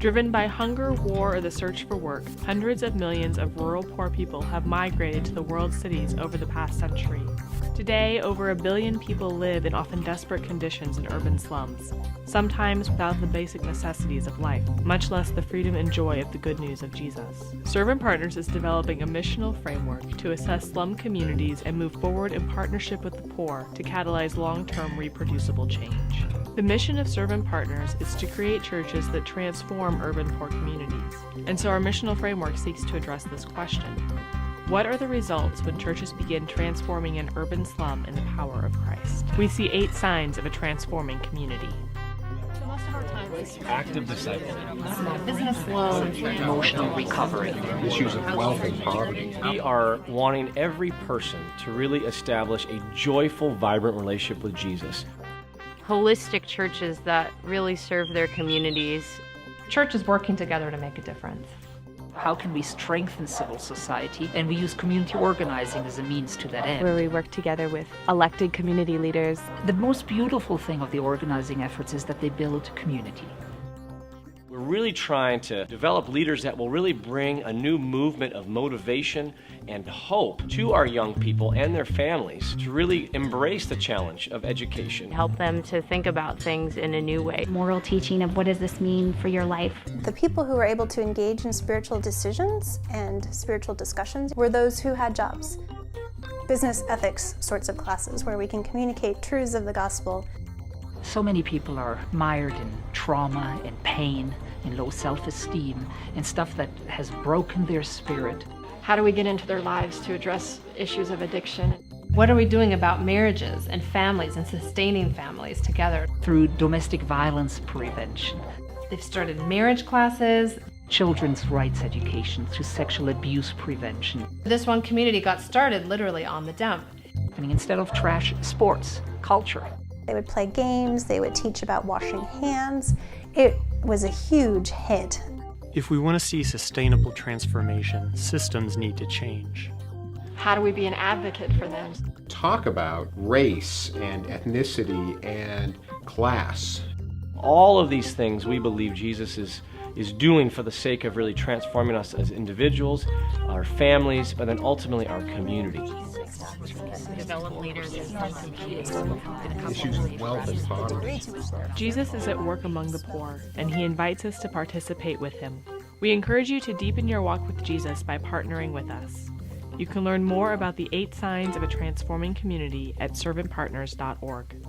Driven by hunger, war, or the search for work, hundreds of millions of rural poor people have migrated to the world's cities over the past century. Today, over 1 billion people live in often desperate conditions in urban slums, sometimes without the basic necessities of life, much less the freedom and joy of the good news of Jesus. Servant Partners is developing a missional framework to assess slum communities and move forward in partnership with the poor to catalyze long-term reproducible change. The mission of Servant Partners is to create churches that transform urban poor communities, and so our missional framework seeks to address this question. What are the results when churches begin transforming an urban slum in the power of Christ? We see 8 signs of a transforming community. So most of our time is Active discipleship. business loans, Emotional recovery. Issues of wealth and poverty. We are wanting every person to really establish a joyful, vibrant relationship with Jesus. Holistic churches that really serve their communities. churches working together to make a difference. How can we strengthen civil society? And we use community organizing as a means to that end. Where we work together with elected community leaders. The most beautiful thing of the organizing efforts is that they build community. We're really trying to develop leaders that will really bring a new movement of motivation and hope to our young people and their families to really embrace the challenge of education. Help them to think about things in a new way. Moral teaching of what does this mean for your life. The people who were able to engage in spiritual decisions and spiritual discussions were those who had jobs. Business ethics sorts of classes where we can communicate truths of the gospel. So many people are mired in trauma and pain and low self-esteem and stuff that has broken their spirit. How do we get into their lives to address issues of addiction? What are we doing about marriages and families and sustaining families together? Through domestic violence prevention, They've started marriage classes. children's rights education, through sexual abuse prevention. This one community got started literally on the dump. And instead of trash, sports, culture. They would play games, they would teach about washing hands. It was a huge hit. If we want to see sustainable transformation, systems need to change. How do we be an advocate for them? Talk about race and ethnicity and class. All of these things we believe Jesus is doing for the sake of really transforming us as individuals, our families, but then ultimately our community. Develop leaders. Issues of wealth and poverty. Jesus is at work among the poor, and he invites us to participate with him. We encourage you to deepen your walk with Jesus by partnering with us. You can learn more about the 8 signs of a transforming community at servantpartners.org.